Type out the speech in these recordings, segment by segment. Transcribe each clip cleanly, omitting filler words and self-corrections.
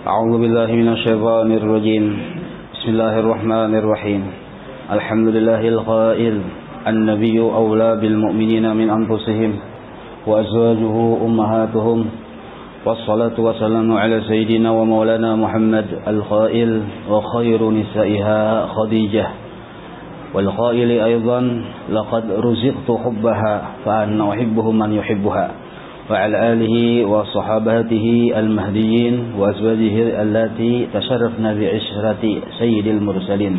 أعوذ بالله من الشيطان الرجيم. بسم الله الرحمن الرحيم. الحمد لله القائل النبي أولى بالمؤمنين من أنفسهم وأزواجه أمهاتهم والصلاة والسلام على سيدنا ومولانا محمد القائل وخير نسائها خديجة والقائل أيضا لقد رزقت حبها فأنا أحبه من يحبها وعلى آله وصحابته المهديين وأزواجه التي تشرفن بعشرة سيد المرسلين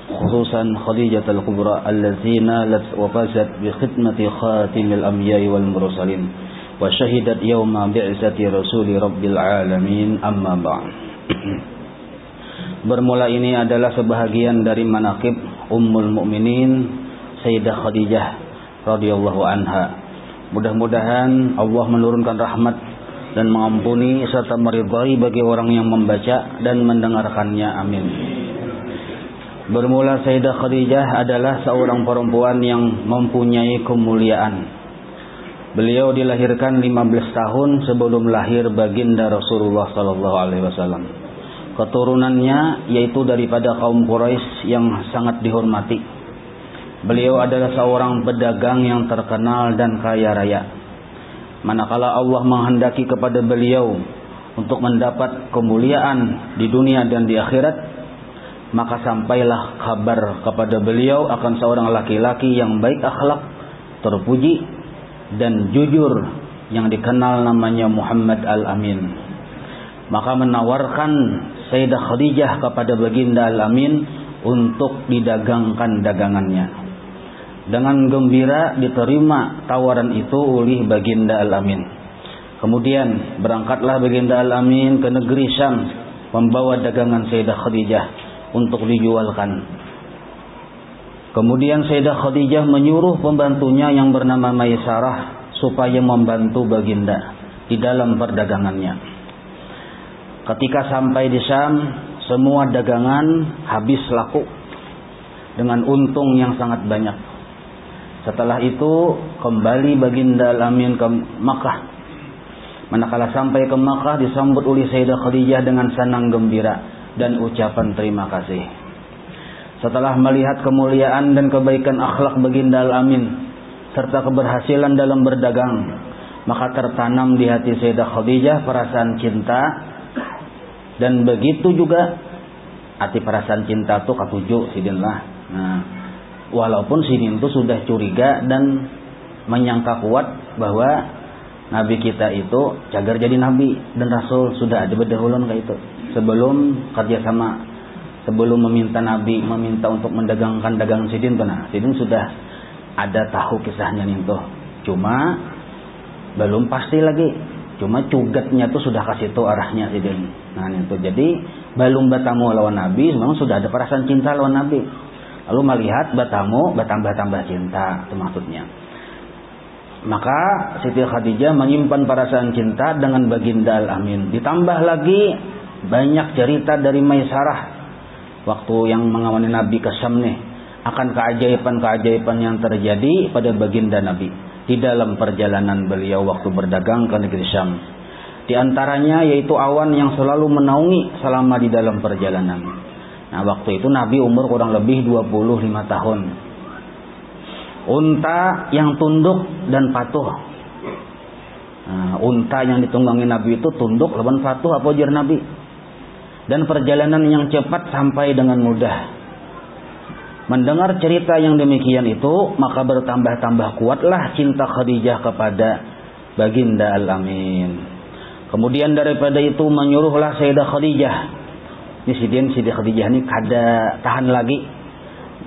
خصوصا خديجة الكبرى التي نالت وفازت بخدمة خاتم الأنبياء والمرسلين وشهدت يوم بعثة رسول رب العالمين أما بعد. Bermula ini adalah sebahagian dari manaqib Ummul Mukminin Sayyidah Khadijah radhiyallahu anha. Mudah-mudahan Allah menurunkan rahmat dan mengampuni serta meridhai bagi orang yang membaca dan mendengarkannya. Amin. Bermula Sayyidah Khadijah adalah seorang perempuan yang mempunyai kemuliaan. Beliau dilahirkan 15 tahun sebelum lahir baginda Rasulullah sallallahu alaihi wasallam. Keturunannya yaitu daripada kaum Quraisy yang sangat dihormati. Beliau adalah seorang pedagang yang terkenal dan kaya raya. Manakala Allah menghendaki kepada beliau untuk mendapat kemuliaan di dunia dan di akhirat, maka sampailah kabar kepada beliau akan seorang laki-laki yang baik akhlak, terpuji dan jujur yang dikenal namanya Muhammad Al-Amin. Maka menawarkan Sayyidah Khadijah kepada baginda Al-Amin untuk didagangkan dagangannya. Dengan gembira diterima tawaran itu oleh baginda Al-Amin. Kemudian berangkatlah baginda Al-Amin ke negeri Syam membawa dagangan Sayyidah Khadijah untuk dijualkan. Kemudian Sayyidah Khadijah menyuruh pembantunya yang bernama Maisarah supaya membantu baginda di dalam perdagangannya. Ketika sampai di Syam, semua dagangan habis laku dengan untung yang sangat banyak. Setelah itu kembali baginda Al-Amin ke Makkah. Manakala sampai ke Makkah disambut oleh Sayyidah Khadijah dengan senang gembira dan ucapan terima kasih. Setelah melihat kemuliaan dan kebaikan akhlak baginda Al-Amin serta keberhasilan dalam berdagang, maka tertanam di hati Sayyidah Khadijah perasaan cinta. Dan begitu juga hati perasaan cinta itu ketujuh sidinlah. Nah, walaupun Sidin itu sudah curiga dan menyangka kuat bahwa Nabi kita itu cagar jadi Nabi dan Rasul sudah ada berdahuluan kayak itu. Sebelum kerjasama, sebelum meminta Nabi meminta untuk mendagangkan dagangan Sidin tuh, nah Sidin sudah ada tahu kisahnya nih tuh. Cuma belum pasti lagi. Cuma cugatnya tuh sudah kasih tuh arahnya Sidin. Nah itu jadi belum batamu lawan Nabi, memang sudah ada perasaan cinta lawan Nabi. Lalu melihat batamu bertambah-tambah cinta, itu maksudnya. Maka Siti Khadijah menyimpan perasaan cinta dengan baginda Al-Amin. Ditambah lagi banyak cerita dari Maisarah waktu yang mengawani Nabi ke Syam nih, akan keajaiban-keajaiban yang terjadi pada baginda Nabi di dalam perjalanan beliau waktu berdagang ke negeri Syam. Di antaranya yaitu awan yang selalu menaungi selama di dalam perjalanan. Nah, waktu itu Nabi umur kurang lebih 25 tahun. Unta yang tunduk dan patuh. Nah, unta yang ditunggangi Nabi itu tunduk lawan patuh apa ujar Nabi. Dan perjalanan yang cepat sampai dengan mudah. Mendengar cerita yang demikian itu, maka bertambah-tambah kuatlah cinta Khadijah kepada baginda Al-Amin. Kemudian daripada itu menyuruhlah Sayyidah Khadijah. Ini Siti Khadijah ini kada tahan lagi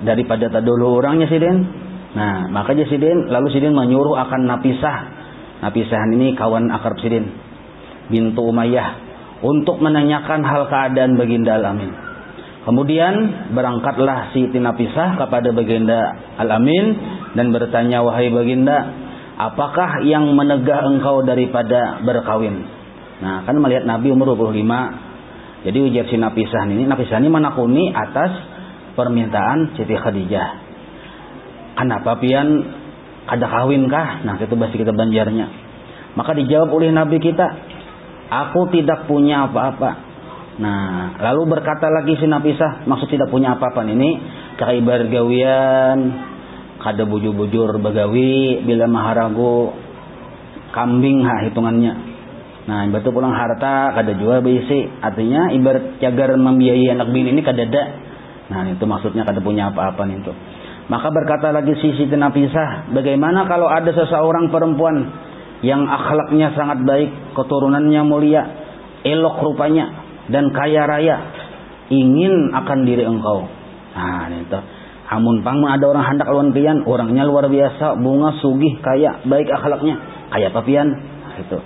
daripada tadulu orangnya Sidin. Nah, makanya lalu Sidin menyuruh akan Nafisah. Nafisah ini kawan akrab Sidin, bintu Umayyah, untuk menanyakan hal keadaan baginda Al-Amin. Kemudian berangkatlah Siti Nafisah kepada baginda Al-Amin dan bertanya, wahai baginda, apakah yang menegah engkau daripada berkawin? Nah, kan melihat Nabi umur 25. Jadi ujar si Nafisah ini menakuni atas permintaan Siti Khadijah. Kenapa pian kada kawin kah? Nah, itu bahasa kita Banjarnya. Maka dijawab oleh Nabi kita, aku tidak punya apa-apa Nah, lalu berkata lagi si Nafisah, maksud tidak punya apa-apa ini, cai bergawian, kada bujur-bujur begawi, bila maharagu kambing hitungannya. Nah, ibarat pulang harta kada jual berisi, artinya ibarat cagar membiayai anak bini ini kada ada. Nah, itu maksudnya kada punya apa-apa itu. Maka berkata lagi si Siti Nafisah, bagaimana kalau ada seseorang perempuan yang akhlaknya sangat baik, keturunannya mulia, elok rupanya, dan kaya raya, ingin akan diri engkau. Nah, itu. Amun pang ada orang hendak lawan pian, orangnya luar biasa, bunga, sugih, kaya, baik akhlaknya, kaya papian. Nah, itu.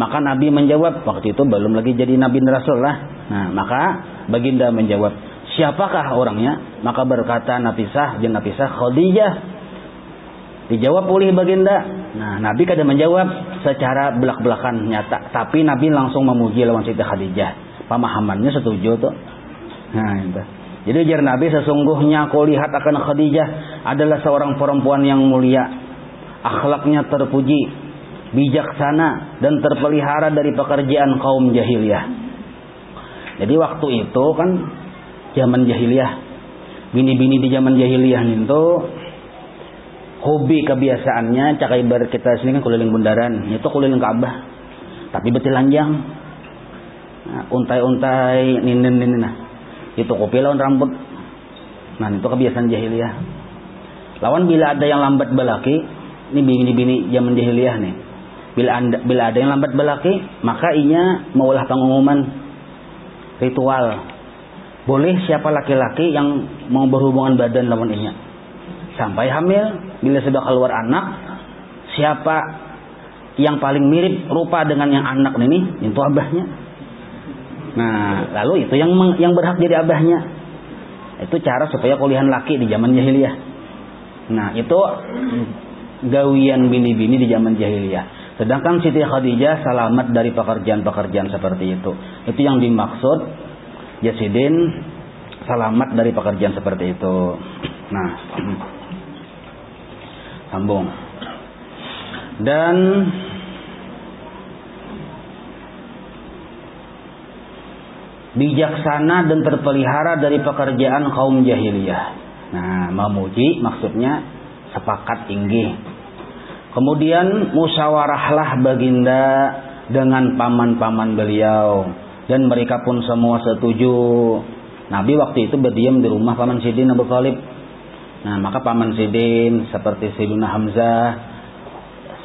Maka Nabi menjawab, waktu itu belum lagi jadi Nabi dan Rasul lah. Nah, maka baginda menjawab, siapakah orangnya? Maka berkata Nafisah, Khadijah. Dijawab oleh baginda. Nah, Nabi kada menjawab secara belak-belakan nyata, tapi Nabi langsung memuji lawan Siti Khadijah. Pemahamannya setuju tuh. Nah, itu. Jadi jar Nabi, sesungguhnya aku lihat akan Khadijah adalah seorang perempuan yang mulia, akhlaknya terpuji, bijaksana, dan terpelihara dari pekerjaan kaum jahiliyah. Jadi waktu itu kan zaman jahiliyah, bini-bini di zaman jahiliyah itu hobi kebiasaannya cakai bar kita sini kan keliling bundaran, itu keliling Ka'bah, tapi betilanjang. Nah, untai-untai ninin nah itu kopi lawan rambut. Nah, itu kebiasaan jahiliyah. Lawan bila ada yang lambat balaki, ini bini-bini zaman jahiliyah nih, bila ada yang lambat balaki, maka inya maulah pengumuman ritual, boleh siapa laki-laki yang mau berhubungan badan lawan inya sampai hamil. Bila sudah keluar anak, siapa yang paling mirip rupa dengan yang anak ini, itu abahnya. Nah, lalu itu yang berhak jadi abahnya. Itu cara supaya kuliahan laki di zaman jahiliyah. Nah, itu gawian bini-bini di zaman jahiliyah. Sedangkan Siti Khadijah selamat dari pekerjaan-pekerjaan seperti itu. Itu yang dimaksud Jasidin selamat dari pekerjaan seperti itu. Nah, sambung. Dan bijaksana dan terpelihara dari pekerjaan kaum jahiliyah. Nah, memuji maksudnya sepakat tinggi. Kemudian musyawarahlah baginda dengan paman-paman beliau, dan mereka pun semua setuju. Nabi waktu itu berdiam di rumah paman Sidin Abu Thalib. Nah, maka paman Sidin seperti Sayyidina Hamzah,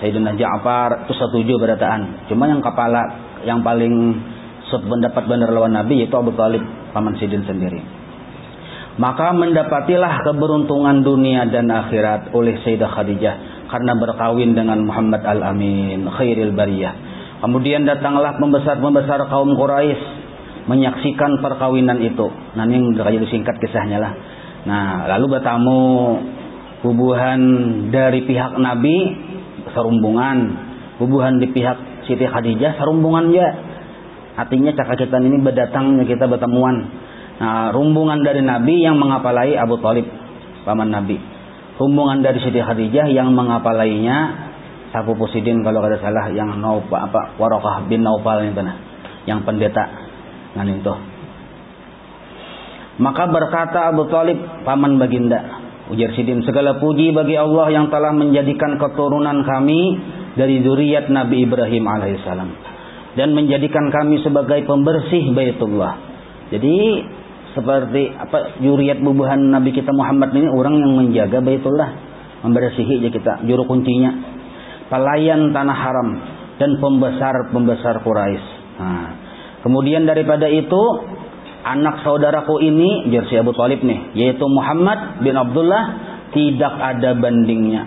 Sayyidina Ja'far itu setuju berataan. Cuma yang kepala yang paling sependapat benar lawan Nabi yaitu Abu Thalib, paman Sidin sendiri. Maka mendapatilah keberuntungan dunia dan akhirat oleh Sayyidah Khadijah karena berkawin dengan Muhammad Al-Amin khairil bariyah. Kemudian datanglah pembesar-pembesar kaum Quraisy menyaksikan perkawinan itu. Nah, ini udah kayak disingkat kisahnya lah. Nah, lalu bertamu bubuhan dari pihak Nabi serumbungan, bubuhan di pihak Siti Khadijah serumbungan ya. Artinya cakakitan ini berdatangnya kita bertemuan. Nah, rumbungan dari Nabi yang mengapalai Abu Thalib, paman Nabi. Rumbungan dari Siti Khadijah yang mengapalainya Sapu Pusidin kalau kada salah, yang Waraqah bin Naufal itu nah, yang pendeta. Nah, itu. Maka berkata Abu Thalib, paman baginda, ujar Sidin, segala puji bagi Allah yang telah menjadikan keturunan kami dari zuriat Nabi Ibrahim alaihissalam dan menjadikan kami sebagai pembersih Baitullah. Jadi seperti zuriat bubuhan Nabi kita Muhammad ini orang yang menjaga Baitullah, membersihi aja kita, juru kuncinya, pelayan tanah haram dan pembesar-pembesar Quraisy. Nah, kemudian daripada itu anak saudaraku ini, Jersi Abu Thalib nih, yaitu Muhammad bin Abdullah, tidak ada bandingnya.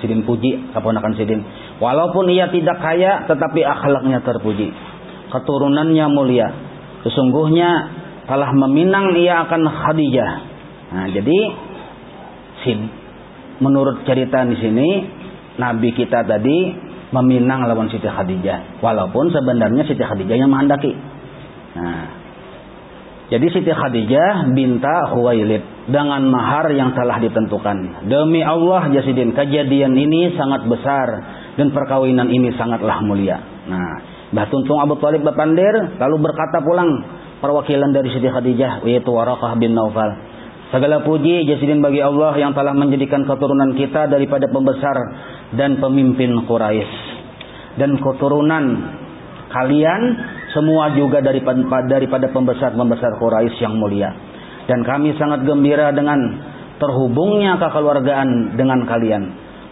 Sidin puji keponakan Sidin. Walaupun ia tidak kaya, tetapi akhlaknya terpuji, keturunannya mulia. Sesungguhnya telah meminang ia akan Khadijah. Nah, jadi menurut cerita di sini, Nabi kita tadi meminang lawan Siti Khadijah, walaupun sebenarnya Siti Khadijah yang menghendaki. Nah, jadi Siti Khadijah binta Khuwailid dengan mahar yang telah ditentukan. Demi Allah Jasidin, kejadian ini sangat besar dan perkawinan ini sangatlah mulia. Nah, Mbah Tuntung Abu Thalib berpandir lalu berkata pulang, perwakilan dari Siti Khadijah, yaitu Waraqah bin Naufal. Segala puji jasidin bagi Allah yang telah menjadikan keturunan kita daripada pembesar dan pemimpin Quraisy, dan keturunan kalian semua juga daripada pembesar-pembesar Quraisy yang mulia. Dan kami sangat gembira dengan terhubungnya kekeluargaan dengan kalian.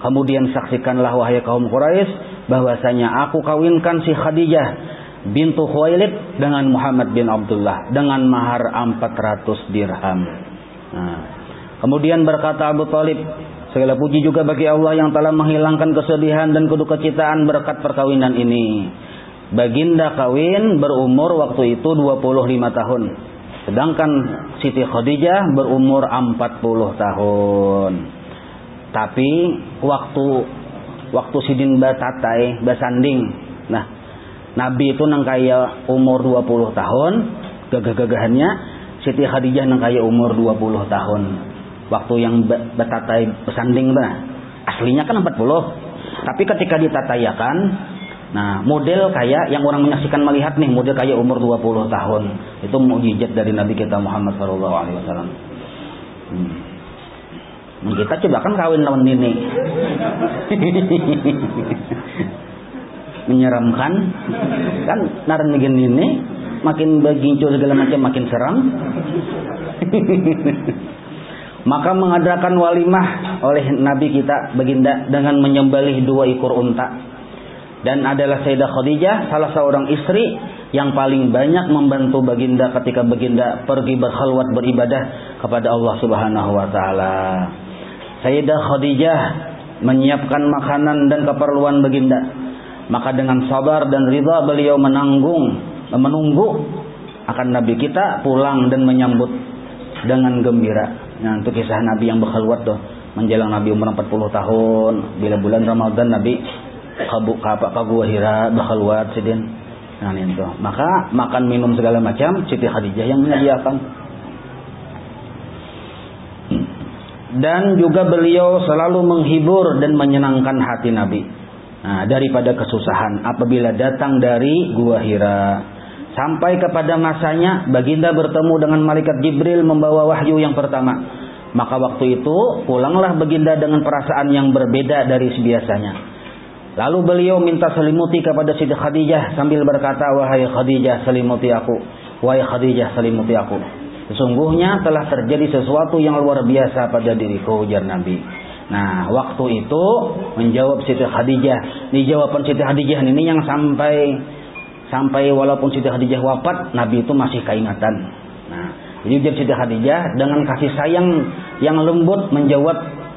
Kemudian saksikanlah wahai kaum Quraisy bahwasanya aku kawinkan si Khadijah bintu Khuwailid dengan Muhammad bin Abdullah dengan mahar 400 dirham. Nah, kemudian berkata Abu Thalib, segala puji juga bagi Allah yang telah menghilangkan kesedihan dan kedukecitaan berkat perkawinan ini. Baginda kawin berumur waktu itu 25 tahun. Sedangkan Siti Khadijah berumur 40 tahun. Tapi waktu sidin batatai basanding. Nah, Nabi itu nang kaya umur 20 tahun, gagah-gagahannya Siti Khadijah nang kaya umur 20 tahun. Waktu yang batatai basanding tuh. Aslinya kan 40. Tapi ketika ditatayakan, nah, model kayak yang orang menyaksikan melihat nih, model kayak umur 20 tahun. Itu mukjizat dari Nabi kita Muhammad SAW. Kita coba kan kawin lawan ini. Menyeramkan. Kan naran ini makin begincur segala macam makin seram. Maka mengadakan walimah oleh Nabi kita baginda dengan menyembelih 2 ekor unta. Dan adalah Sayyidah Khadijah salah seorang istri yang paling banyak membantu baginda ketika baginda pergi berkhalwat beribadah kepada Allah Subhanahu wa taala. Sayyidah Khadijah menyiapkan makanan dan keperluan baginda. Maka dengan sabar dan ridha beliau menunggu akan Nabi kita pulang dan menyambut dengan gembira. Nah, itu kisah Nabi yang berkhalwat tuh menjelang Nabi umur 40 tahun. Bila bulan Ramadan Nabi ka Gua Hira berkhalwat sidin. Nah, itu. Maka makan minum segala macam Siti Khadijah yang menyediakan. Dan juga beliau selalu menghibur dan menyenangkan hati Nabi. Nah, daripada kesusahan apabila datang dari Gua Hira. Sampai kepada masanya baginda bertemu dengan malaikat Jibril membawa wahyu yang pertama. Maka waktu itu pulanglah baginda dengan perasaan yang berbeda dari biasanya. Lalu beliau minta selimuti kepada Siti Khadijah sambil berkata, wahai Khadijah selimuti aku. Wahai Khadijah selimuti aku. Sesungguhnya telah terjadi sesuatu yang luar biasa pada diriku, ujar Nabi. Nah, waktu itu menjawab Siti Khadijah. Di jawaban Siti Khadijah ini yang sampai walaupun Siti Khadijah wafat, Nabi itu masih keingatan. Nah, jadi ujar Siti Khadijah dengan kasih sayang yang lembut menjawab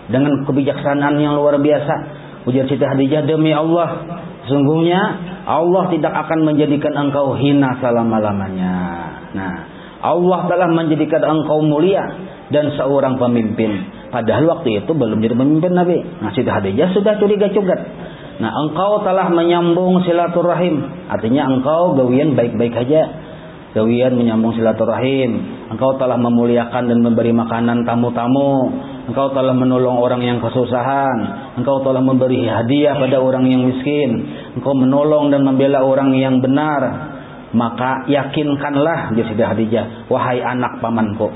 dengan kebijaksanaan yang luar biasa. Ujar Siti Khadijah, demi Allah, sesungguhnya Allah tidak akan menjadikan engkau hina selama-lamanya. Nah, Allah telah menjadikan engkau mulia dan seorang pemimpin. Padahal waktu itu belum jadi pemimpin Nabi. Nah, Siti Khadijah sudah curiga-cugat. Nah, engkau telah menyambung silaturahim. Artinya engkau gawian baik-baik aja. Gawian menyambung silaturahim. Engkau telah memuliakan dan memberi makanan tamu-tamu. Engkau telah menolong orang yang kesusahan. Engkau telah memberi hadiah pada orang yang miskin. Engkau menolong dan membela orang yang benar. Maka yakinkanlah, dia Siti Khadijah, wahai anak pamanku.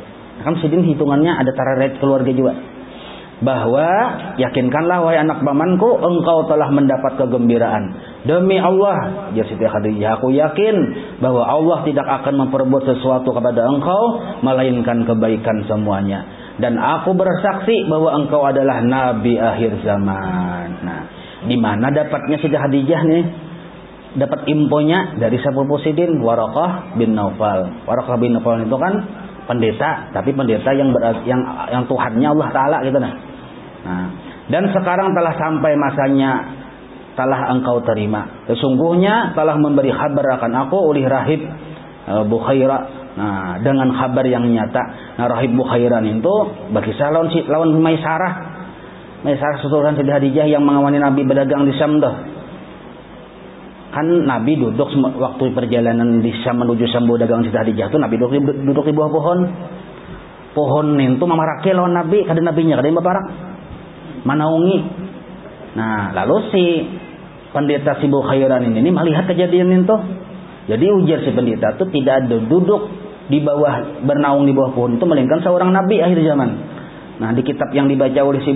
Kan sedih hitungannya ada tarekat keluarga juga. Bahwa yakinkanlah wahai anak pamanku, engkau telah mendapat kegembiraan. Demi Allah, ya Siti Khadijah, aku yakin bahwa Allah tidak akan memperbuat sesuatu kepada engkau melainkan kebaikan semuanya. Dan aku bersaksi bahwa engkau adalah nabi akhir zaman. Nah, di mana dapatnya Siti Khadijah nih? Dapat infonya dari sepupu sidin Waraqah bin Naufal. Waraqah bin Naufal itu kan pendeta, tapi pendeta yang Tuhannya Allah Ta'ala gitu nah. Dan sekarang telah sampai masanya telah engkau terima. Sesungguhnya telah memberi kabar akan aku oleh rahib Bukhairah. Nah, dengan kabar yang nyata. Nah, rahib Bukhairah itu berkisah lawan Maisarah. Maisarah susulan Siti Khadijah yang mengawani Nabi berdagang di Syam tuh. Kan Nabi duduk waktu perjalanan di Syam menuju Syam dagang Siti Khadijah tuh Nabi duduk di bawah pohon. Pohon itu mamarake lawan Nabi, kada nabinya kada baparak. Manaungi. Nah, lalu si pendeta si Bukhairan ini melihat kejadian itu. Jadi ujar si pendeta itu tidak ada duduk di bawah, bernaung di bawah pohon itu melainkan seorang nabi akhir zaman. Nah, di kitab yang dibaca oleh si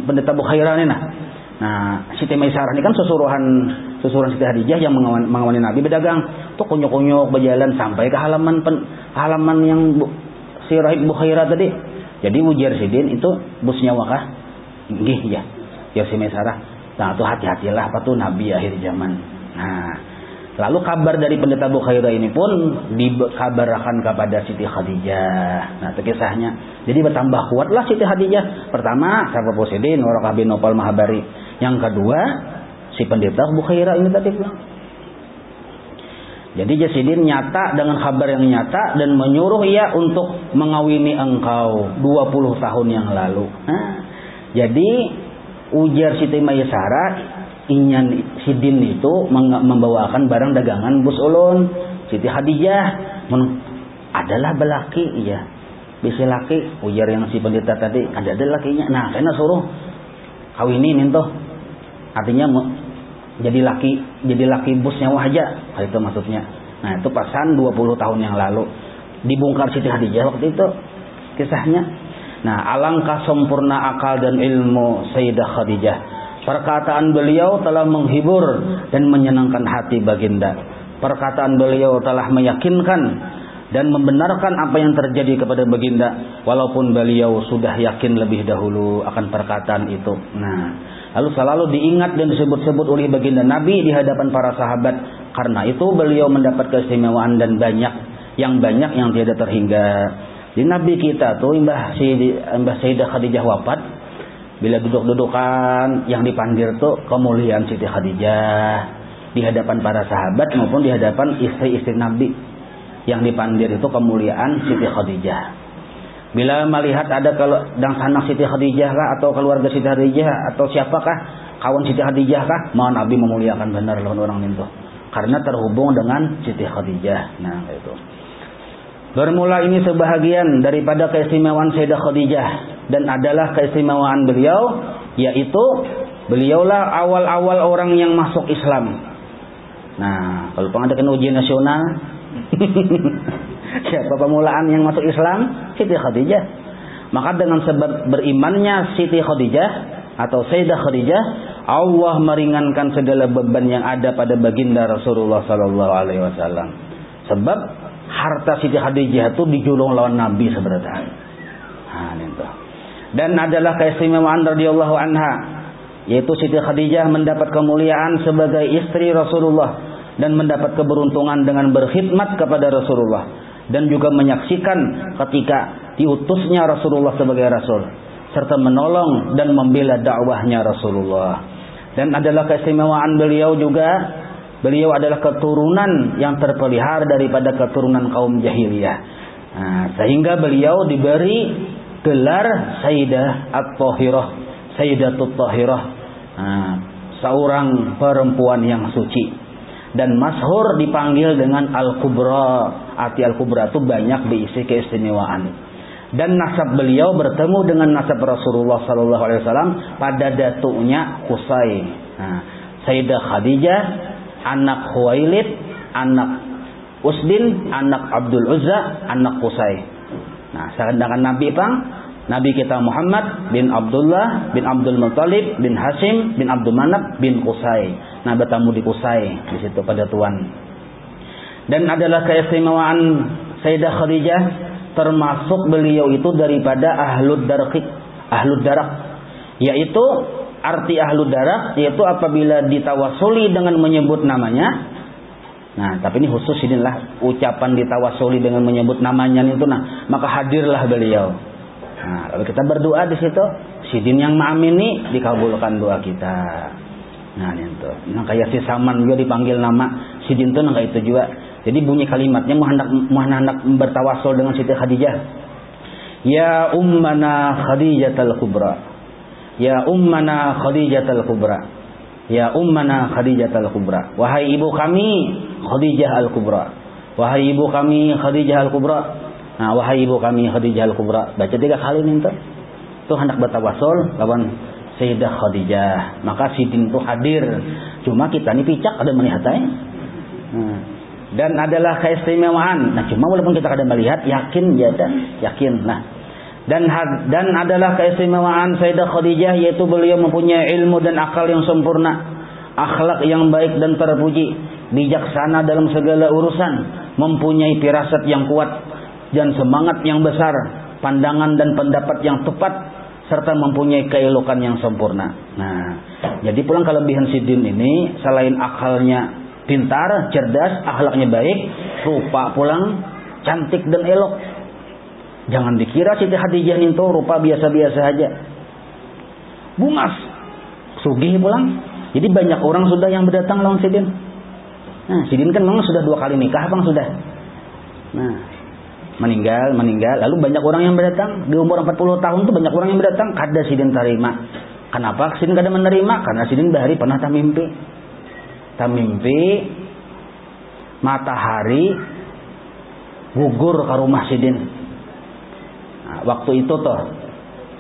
pendeta Bukhairah ini, Siti Maisarah ini kan susuruhan Siti Khadijah yang mengawani Nabi berdagang. Tuh kunyuk-kunyuk berjalan sampai ke halaman yang si Rahib Bukhairah tadi. Jadi ujar Sidin itu busnya wakah. Nggih ya. Ya si Maisarah. Nah, tuh hati-hatilah apa tuh Nabi akhir zaman. Nah, lalu kabar dari pendeta Bukhairah ini pun dikabarkan kepada Siti Khadijah. Nah, itu kisahnya. Jadi bertambah kuatlah Siti Khadijah. Pertama, sahabat Posidin, Warakah bin Nopal Mahabari. Yang kedua, si pendeta Bukhairah ini tadi bilang. Jadi Jasidin nyata dengan kabar yang nyata dan menyuruh ia untuk mengawini engkau 20 tahun yang lalu. Jadi ujar Siti Maisarah, Inyan Sidin itu membawakan barang dagangan bus ulun. Siti Khadijah adalah belaki, iya. Bisa laki, ujar yang si pendeta tadi, ada lakinya. Nah, kena suruh kawinin itu. Artinya jadi laki busnya wahja, hal itu maksudnya. Nah, itu pasan 20 tahun yang lalu dibongkar Siti Khadijah waktu itu kisahnya. Nah, alangkah sempurna akal dan ilmu Sayyidah Khadijah. Perkataan beliau telah menghibur dan menyenangkan hati baginda. Perkataan beliau telah meyakinkan dan membenarkan apa yang terjadi kepada baginda, walaupun beliau sudah yakin lebih dahulu akan perkataan itu. Nah, lalu selalu diingat dan disebut-sebut oleh baginda Nabi di hadapan para sahabat. Karena itu beliau mendapat keistimewaan dan banyak yang tiada terhingga. Di Nabi kita tuh Mbah Sayyidah Khadijah wafat, bila duduk-dudukan yang dipandir tuh kemuliaan Siti Khadijah di hadapan para sahabat maupun di hadapan istri-istri Nabi. Yang dipandir itu kemuliaan Siti Khadijah. Bila melihat ada kalau dan sanak Siti Khadijah kah atau keluarga Siti Khadijah atau siapakah kawan Siti Khadijah kah, mau Nabi memuliakan benar lawan orang itu karena terhubung dengan Siti Khadijah. Nah, itu. Bermula ini sebahagian daripada keistimewaan Sayyidah Khadijah dan adalah keistimewaan beliau, yaitu beliaulah awal-awal orang yang masuk Islam. Nah, kalau pengadakan ujian nasional siapa permulaan yang masuk Islam? Siti Khadijah. Maka dengan sebab berimannya Siti Khadijah atau Sayyidah Khadijah, Allah meringankan segala beban yang ada pada baginda Rasulullah sallallahu alaihi wasallam. Sebab harta Siti Khadijah itu dijulung lawan Nabi sebenarnya. Nah, itu. Dan adalah keistimewaan radhiyallahu anha, yaitu Siti Khadijah mendapat kemuliaan sebagai istri Rasulullah dan mendapat keberuntungan dengan berkhidmat kepada Rasulullah dan juga menyaksikan ketika diutusnya Rasulullah sebagai Rasul serta menolong dan membela dakwahnya Rasulullah. Dan adalah keistimewaan beliau juga, beliau adalah keturunan yang terpelihara daripada keturunan kaum jahiliyah. Nah, sehingga beliau diberi gelar Sayyidah At-Tahirah, Sayyidatut Tahirah, seorang perempuan yang suci. Dan masyhur dipanggil dengan Al-Kubra. Arti Al-Kubra itu banyak berisi keistimewaan. Dan nasab beliau bertemu dengan nasab Rasulullah sallallahu alaihi wasallam pada datuknya Qusay. Nah, Sayyidah Khadijah anak Khuwailid, anak Usdin, anak Abdul Uzza, anak Qusay. Nah, sedangkan Nabi kita Muhammad bin Abdullah bin Abdul Muttalib bin Hashim bin Abdul Manaf bin Qusay. Nah, bertemu di Qusay di situ pada tuan. Dan adalah keistimewaan Sayyidah Khadijah, termasuk beliau itu daripada ahlud darak, yaitu arti ahlud darak yaitu apabila ditawasuli dengan menyebut namanya. Nah, tapi ini khusus inilah ucapan ditawasuli dengan menyebut namanya itu, maka hadirlah beliau. Nah, lalu kita berdoa di situ, sidin yang ma'amini dikabulkan doa kita. Nah, itu. Nah, kayak si Saman juga dipanggil nama sidin itu, kayak itu juga. Jadi bunyi kalimatnya mau hendak bertawasul dengan Siti Khadijah. Ya ummana Khadijatul Kubra. Ya ummana Khadijatul Kubra. Ya ummana Khadijatul Kubra. Wahai ibu kami Khadijah Al-Kubra. Wahai ibu kami Khadijah Al-Kubra. Nah, wahai ibu kami Khadijah Al-Kubra. Baca 3 kali nih tuh. Tuh hendak bertawasul lawan Sayyidah Khadijah. Maka sidin itu hadir. Cuma kita ini picak ada melihatnya. Dan adalah keistimewaan. Nah, cuma walaupun kita kadang melihat, yakin ya dah, yakin. Nah, dan adalah keistimewaan Sayyidah Khadijah, yaitu beliau mempunyai ilmu dan akal yang sempurna, akhlak yang baik dan terpuji, bijaksana dalam segala urusan, mempunyai firasat yang kuat dan semangat yang besar, pandangan dan pendapat yang tepat, serta mempunyai keelokan yang sempurna. Nah, jadi pulang kelebihan Sidin ini selain akalnya pintar, cerdas, akhlaknya baik, rupa pulang cantik dan elok. Jangan dikira Siti Khadijah itu rupa biasa-biasa aja. Bungas, sugih pulang. Jadi banyak orang sudah yang berdatang lawan Sidin. Nah, Sidin kan memang sudah 2 kali nikah, bang sudah. Nah, meninggal, lalu banyak orang yang berdatang. Di umur 40 tahun tuh banyak orang yang berdatang. Kada Sidin terima. Kenapa Sidin kada menerima? Karena Sidin bahari pernah tamimpi matahari gugur ke rumah Sidin. Nah, waktu itu toh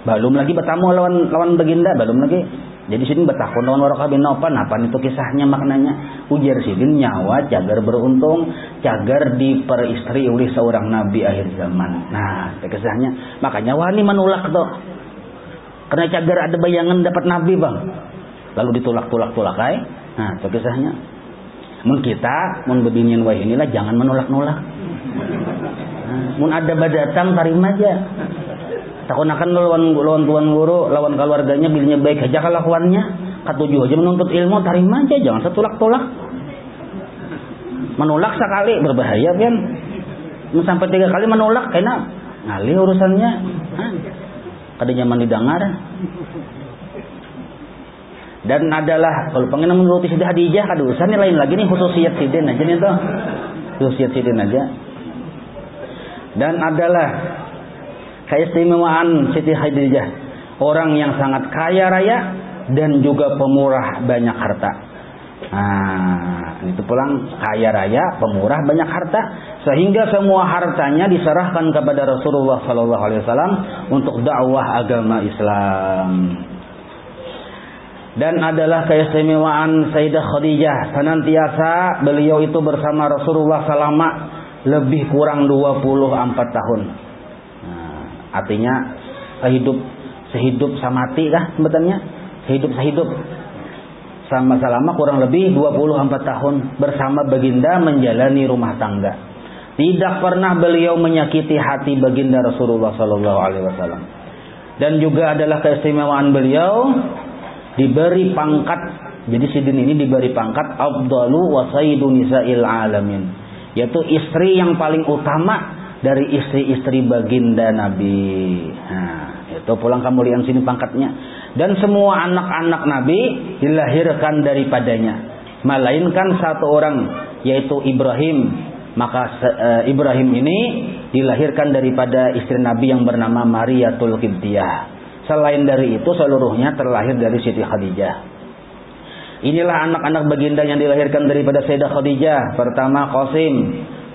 belum lagi bertamu lawan baginda, belum lagi. Jadi Sidin bertakun lawan Waraqah bin Naufal. Apa itu kisahnya, maknanya? Ujar Sidin, nyawa cagar beruntung, cagar diperistri oleh seorang nabi akhir zaman. Nah, itu kisahnya. Makanya wani menolak toh. Karena cagar ada bayangan dapat nabi, bang. Lalu ditolak-tolak ay. Nah, itu kisahnya. Mun kita, mun bebinian wah inilah jangan menolak-nolak. Mun ada badatang terima aja. Takunakan lawan tuan guru, lawan keluarganya bilnya baik aja kelakuannya. Katujuh aja menuntut ilmu, terima aja, jangan setolak-tolak. Menolak sekali berbahaya kan. Sampai 3 kali menolak kena ngalih urusannya. Kada nyaman didengar. Dan adalah kalau pengen menuruti Siti Khadijah kada usah nih, lain lagi nih khususiyat Sidin aja nih toh. Khususiyat Sidin aja. Dan adalah keistimewaan Siti Khadijah, orang yang sangat kaya raya dan juga pemurah banyak harta. Nah, itu pulang kaya raya, pemurah banyak harta, sehingga semua hartanya diserahkan kepada Rasulullah sallallahu alaihi wasallam untuk dakwah agama Islam. Dan adalah keistimewaan Sayyidah Khadijah, senantiasa beliau itu bersama Rasulullah selama lebih kurang 24 tahun. Nah, artinya sehidup samati kah sebetulnya? Sehidup sama selama kurang lebih 24 tahun bersama baginda menjalani rumah tangga. Tidak pernah beliau menyakiti hati baginda Rasulullah sallallahu alaihi wasallam. Dan juga adalah keistimewaan beliau diberi pangkat. Jadi Sidin ini diberi pangkat afdalu wa sayyidu nisa'il alamin, yaitu istri yang paling utama dari istri-istri baginda Nabi. Nah, itu pulang kemuliaan sini pangkatnya. Dan semua anak-anak Nabi dilahirkan daripadanya, melainkan satu orang, yaitu Ibrahim. Maka Ibrahim ini dilahirkan daripada istri Nabi yang bernama Mariyatul Qibtiyah. Selain dari itu seluruhnya terlahir dari Siti Khadijah. Inilah anak-anak baginda yang dilahirkan daripada Sayyidah Khadijah. Pertama Qasim,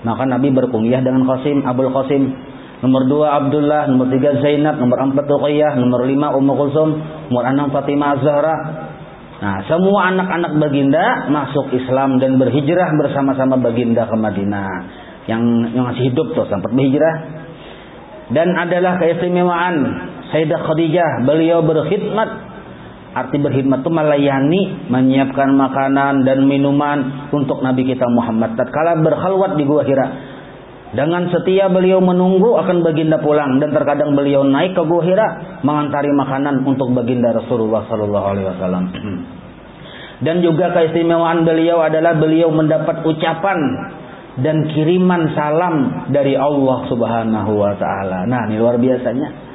maka Nabi berkunyah dengan Qasim, Abul Qasim. Nomor 2 Abdullah, nomor 3 Zainab, nomor 4 Ruqayyah, nomor 5 Ummu Kulsum, nomor 6 Fatimah Az-Zahra. Nah, semua anak-anak baginda masuk Islam dan berhijrah bersama-sama baginda ke Madinah. Yang masih hidup tuh sempat berhijrah. Dan adalah keistimewaan Sayyidah Khadijah, beliau berkhidmat. Arti berkhidmat itu melayani, menyiapkan makanan dan minuman untuk Nabi kita Muhammad tatkala berkhalwat di Gua Hira. Dengan setia beliau menunggu akan baginda pulang, dan terkadang beliau naik ke Gua Hira mengantari makanan untuk baginda Rasulullah sallallahu alaihi wasallam. Dan juga keistimewaan beliau adalah beliau mendapat ucapan dan kiriman salam dari Allah Subhanahu wa taala. Nah, ini luar biasanya.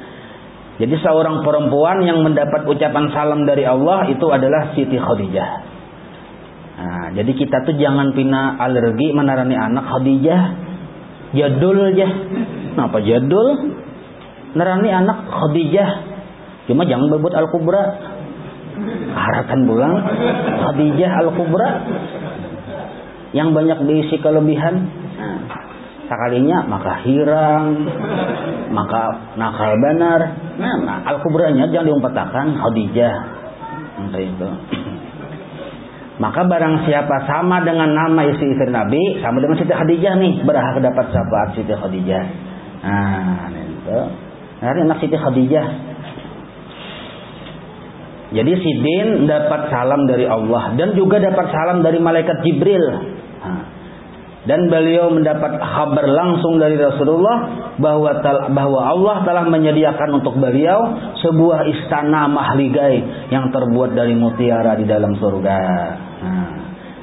Jadi seorang perempuan yang mendapat ucapan salam dari Allah itu adalah Siti Khadijah. Nah, jadi kita tuh jangan pina alergi menarani anak Khadijah. Jadul aja. Kenapa jadul? Narani anak Khadijah. Cuma jangan berbut Al-Kubra. Harakan bulan Khadijah Al-Kubra yang banyak diisi kelebihan. Sekalinya maka hirang, maka nakal benar. Nah, Al-Kubranya jangan diumpetakan Khadijah. Itu. Maka barang siapa sama dengan nama istri-istri Nabi, sama dengan Siti Khadijah nih, berhak dapat syafaat Siti Khadijah. Nah, itu. Hari anak Siti Khadijah. Jadi Sidin dapat salam dari Allah dan juga dapat salam dari malaikat Jibril. Dan beliau mendapat kabar langsung dari Rasulullah bahwa Allah telah menyediakan untuk beliau sebuah istana mahligai yang terbuat dari mutiara di dalam surga.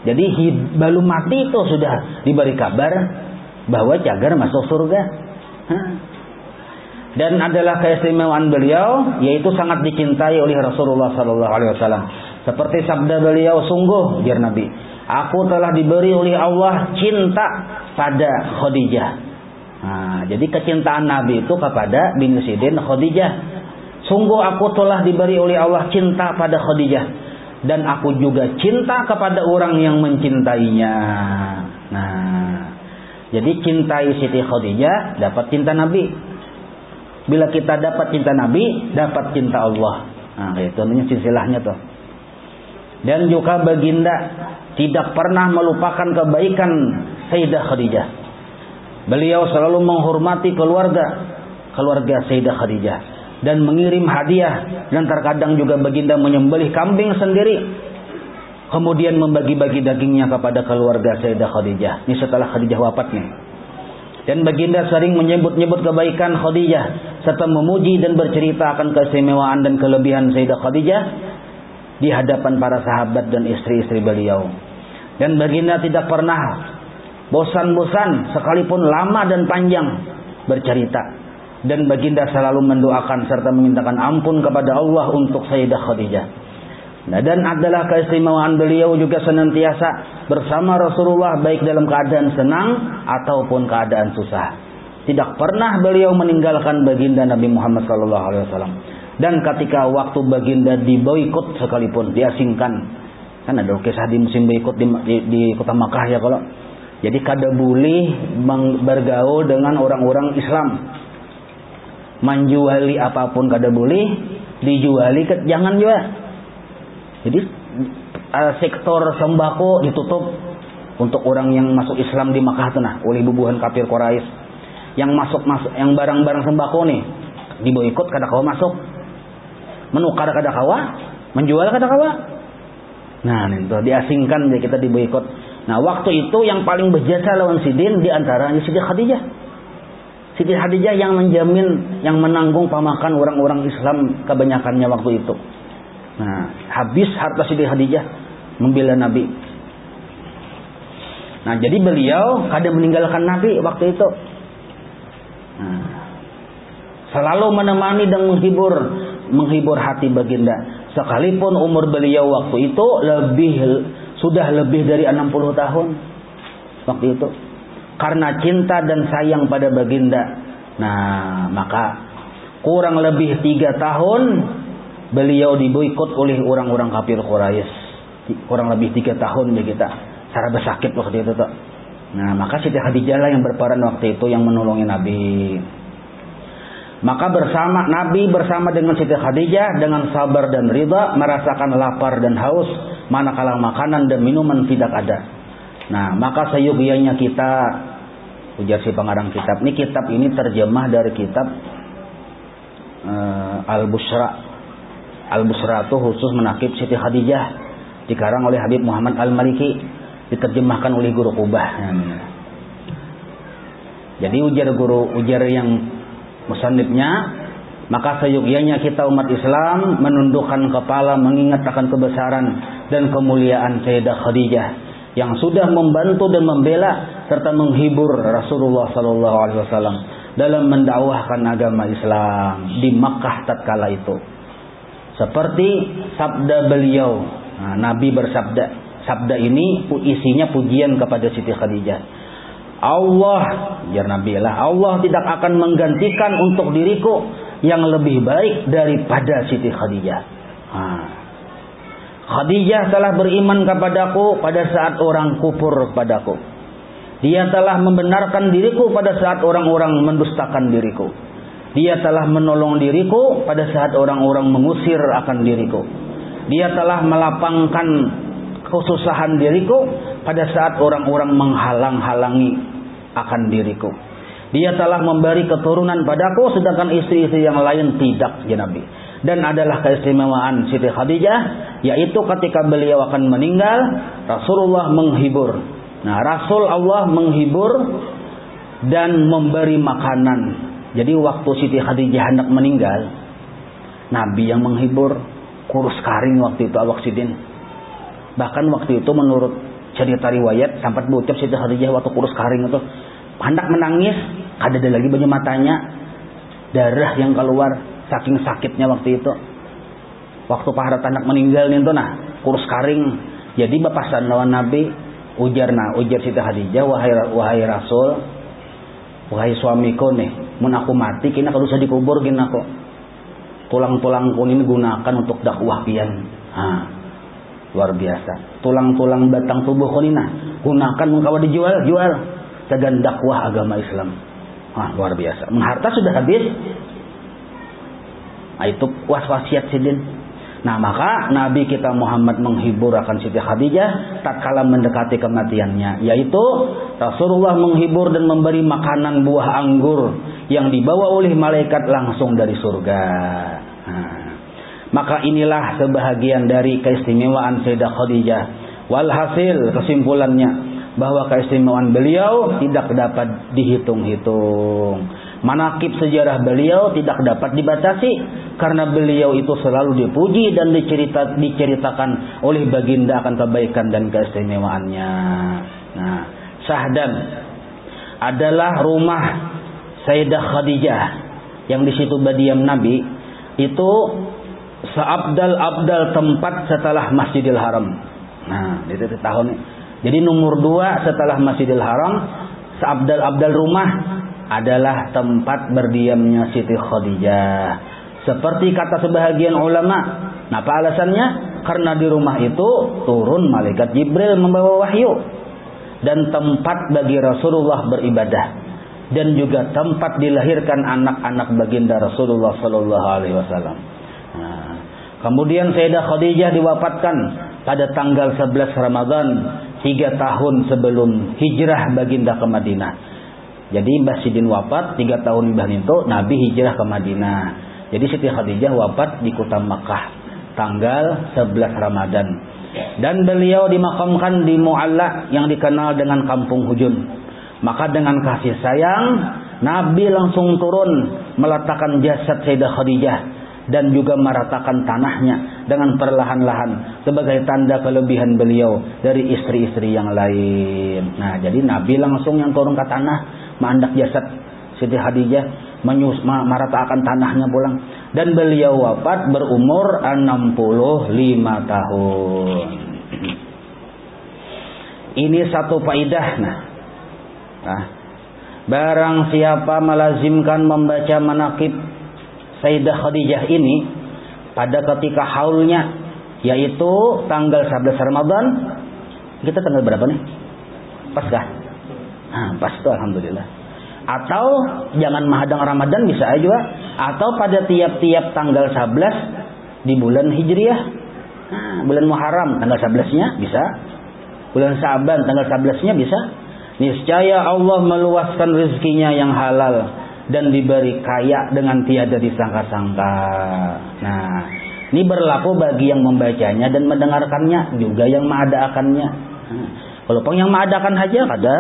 Jadi belum mati itu sudah diberi kabar bahwa Cagar masuk surga. Dan adalah keistimewaan beliau, yaitu sangat dicintai oleh Rasulullah SAW. Seperti sabda beliau, sungguh, jar Nabi, aku telah diberi oleh Allah cinta pada Khadijah. Jadi kecintaan Nabi itu kepada binti Sidin Khadijah. Sungguh aku telah diberi oleh Allah cinta pada Khadijah, dan aku juga cinta kepada orang yang mencintainya. Jadi cintai Siti Khadijah, dapat cinta Nabi. Bila kita dapat cinta Nabi, dapat cinta Allah. Itu namanya silsilahnya tuh. Dan juga baginda tidak pernah melupakan kebaikan Sayyidah Khadijah. Beliau selalu menghormati keluarga Sayyidah Khadijah dan mengirim hadiah, dan terkadang juga baginda menyembelih kambing sendiri, kemudian membagi-bagi dagingnya kepada keluarga Sayyidah Khadijah. Ini setelah Khadijah wafat nih. Dan baginda sering menyebut-nyebut kebaikan Khadijah serta memuji dan bercerita akan keistimewaan dan kelebihan Sayyidah Khadijah di hadapan para sahabat dan istri-istri beliau. Dan baginda tidak pernah bosan-bosan sekalipun lama dan panjang bercerita. Dan baginda selalu mendoakan serta memintakan ampun kepada Allah untuk Sayyidah Khadijah. Dan adalah keistimewaan beliau juga senantiasa bersama Rasulullah baik dalam keadaan senang ataupun keadaan susah. Tidak pernah beliau meninggalkan baginda Nabi Muhammad SAW. Dan ketika waktu baginda diboikot sekalipun, diasingkan, kan ada kisah di musim boikot di kota Makkah ya kalau. Jadi kada boleh bergaul dengan orang-orang Islam. Menjuali apapun kada boleh, dijuali jangan juga. Jadi sektor sembako ditutup untuk orang yang masuk Islam di Makkah tuh oleh bubuhan kafir Quraisy. Yang masuk yang barang-barang sembako nih diboikot kada kawa masuk. Menukar kada kawa, menjual kada kawa. Nah, itu diasingkan ya, kita diboikot. Nah, waktu itu yang paling berjasa lawan Sidin di antaranya Siti Khadijah. Siti Khadijah yang menjamin, yang menanggung pamakan orang-orang Islam kebanyakannya waktu itu. Nah, habis harta Siti Khadijah membela Nabi. Nah, jadi beliau kada meninggalkan Nabi waktu itu. Nah, selalu menemani dan menghibur hati baginda. Sekalipun umur beliau waktu itu sudah lebih dari 60 tahun waktu itu. Karena cinta dan sayang pada baginda. Nah, maka kurang lebih 3 tahun beliau diboikot oleh orang-orang kafir Quraisy. Kurang lebih 3 tahun ya kita. Cara bersakit waktu itu tuh. Nah, maka Siti Khadijah lah yang berperan waktu itu yang menolongi Nabi. Maka Nabi bersama dengan Siti Khadijah dengan sabar dan ridha merasakan lapar dan haus manakala makanan dan minuman tidak ada. Nah, maka seyogianya kita, ujar si pengarang kitab. Ini kitab ini terjemah dari kitab Al-Bushra. Al-Busra itu khusus menakib Siti Khadijah, dikarang oleh Habib Muhammad Al-Maliki, diterjemahkan oleh guru Qubah. Jadi ujar yang musannifnya, maka seyogianya kita umat Islam menundukkan kepala mengingat akan kebesaran dan kemuliaan Sayyidah Khadijah yang sudah membantu dan membela serta menghibur Rasulullah SAW dalam mendakwahkan agama Islam di Makkah tatkala itu. Seperti sabda beliau, Nabi bersabda, sabda ini isinya pujian kepada Siti Khadijah. Allah, jar Nabi lah, Allah tidak akan menggantikan untuk diriku yang lebih baik daripada Siti Khadijah. Khadijah telah beriman kepadaku pada saat orang kufur padaku. Dia telah membenarkan diriku pada saat orang-orang mendustakan diriku. Dia telah menolong diriku pada saat orang-orang mengusir akan diriku. Dia telah melapangkan kesusahan diriku pada saat orang-orang menghalang-halangi akan diriku. Dia telah memberi keturunan padaku sedangkan istri-istri yang lain tidak, ya Nabi. Dan adalah keistimewaan Siti Khadijah, yaitu ketika beliau akan meninggal, Rasulullah menghibur. Nah, Rasul Allah menghibur dan memberi makanan. Jadi waktu Siti Khadijah hendak meninggal, Nabi yang menghibur, kurus karing waktu itu awak sidin. Bahkan waktu itu menurut cerita riwayat sempat bocap Siti Khadijah waktu kurus karing itu, hendak menangis, ada lagi banyak matanya, darah yang keluar. Saking sakitnya waktu itu. Waktu paharat anak meninggal nih nah, kurus karing. Jadi bapak sandawan Nabi ujar Siti Khadijah, wahai Rasul, wahai suamiku nih, mun aku mati kini kalau usah dikubur gini aku. Tulang-tulangku ini gunakan untuk dakwah pian. Luar biasa. Tulang-tulang batang tubuhku ini gunakan mengkawa dijual. Tegan dakwah agama Islam. Luar biasa. Harta sudah habis. Itu wasiat sidin. Nah, maka Nabi kita Muhammad menghibur akan Siti Khadijah tatkala mendekati kematiannya, yaitu Rasulullah menghibur dan memberi makanan buah anggur yang dibawa oleh malaikat langsung dari surga. Maka inilah sebahagian dari keistimewaan Sayyidah Khadijah. Walhasil kesimpulannya bahwa keistimewaan beliau tidak dapat dihitung-hitung. Manakib sejarah beliau tidak dapat dibatasi karena beliau itu selalu dipuji dan diceritakan oleh baginda akan kebaikan dan keistimewaannya. Nah, Syahdan adalah rumah Sayyidah Khadijah yang di situ badiam Nabi itu seabdal tempat setelah Masjidil Haram. Nah, itu tahun. Jadi nomor 2 setelah Masjidil Haram, seabdal rumah adalah tempat berdiamnya Siti Khadijah. Seperti kata sebahagian ulama. Nah, apa alasannya? Karena di rumah itu turun malaikat Jibril membawa wahyu. Dan tempat bagi Rasulullah beribadah. Dan juga tempat dilahirkan anak-anak baginda Rasulullah sallallahu alaihi wasallam. Nah, kemudian Sayyidah Khadijah diwafatkan pada tanggal 11 Ramadan 3 tahun sebelum hijrah baginda ke Madinah. Jadi Mbah Sidin wafat 3 tahun Mbah itu Nabi hijrah ke Madinah. Jadi Siti Khadijah wafat di kota Makkah tanggal 11 Ramadan. Dan beliau dimakamkan di Mu'alla yang dikenal dengan Kampung Hujun. Maka dengan kasih sayang Nabi langsung turun meletakkan jasad Sayyidah Khadijah dan juga meratakan tanahnya dengan perlahan-lahan sebagai tanda kelebihan beliau dari istri-istri yang lain. Nah, jadi Nabi langsung yang turun ke tanah mandak jasad Siti Khadijah, meratakan tanahnya pulang, dan beliau wafat berumur 65 tahun. Ini satu faidah. Nah, barang siapa melazimkan membaca manaqib Sayyidah Khadijah ini pada ketika haulnya, yaitu tanggal 11 Ramadan. Kita tanggal berapa nih? Pas kah? Pas tuh, alhamdulillah. Atau jangan mahadang Ramadan bisa aja, atau pada tiap-tiap tanggal 11 di bulan Hijriah. Bulan Muharram tanggal 11-nya bisa. Bulan Sa'ban tanggal 11-nya bisa. Niscaya Allah meluaskan rezekinya yang halal dan diberi kaya dengan tiada disangka-sangka. Nah, ini berlaku bagi yang membacanya dan mendengarkannya, juga yang mengadakannya. Walaupun yang mengadakan haja ada.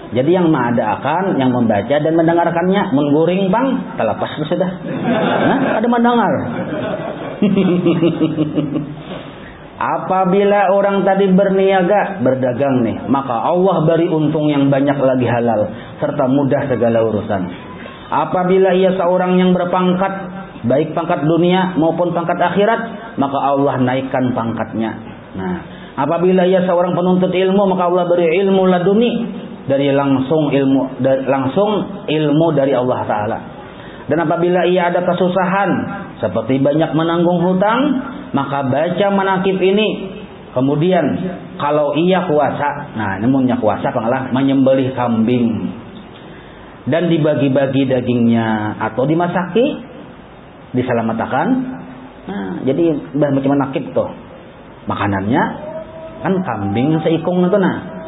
Jadi yang mengadakan, yang membaca dan mendengarkannya, mengguring bang, terlepas sudah. Ada mendengar. Apabila orang tadi berniaga, berdagang nih, maka Allah beri untung yang banyak lagi halal serta mudah segala urusan. Apabila ia seorang yang berpangkat, baik pangkat dunia maupun pangkat akhirat, maka Allah naikkan pangkatnya. Nah, apabila ia seorang penuntut ilmu, maka Allah beri ilmu laduni, dari langsung ilmu dari Allah Ta'ala. Dan apabila ia ada kesusahan seperti banyak menanggung hutang, maka baca manaqib ini. Kemudian kalau ia kuasa, nah ini punya kuasa pengalah menyembelih kambing dan dibagi-bagi dagingnya atau dimasaki, diselamatkan Nah, jadi macam nakib tuh. Makanannya kan kambing yang seikung itu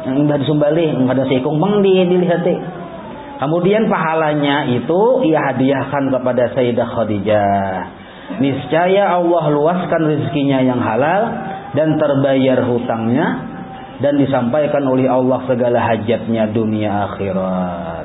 yang udah disumbali, enggak ada seikung bang dilihat deh. Kemudian pahalanya itu ia hadiahkan kepada Sayyidah Khadijah. Niscaya Allah luaskan rezekinya yang halal dan terbayar hutangnya dan disampaikan oleh Allah segala hajatnya dunia akhirat.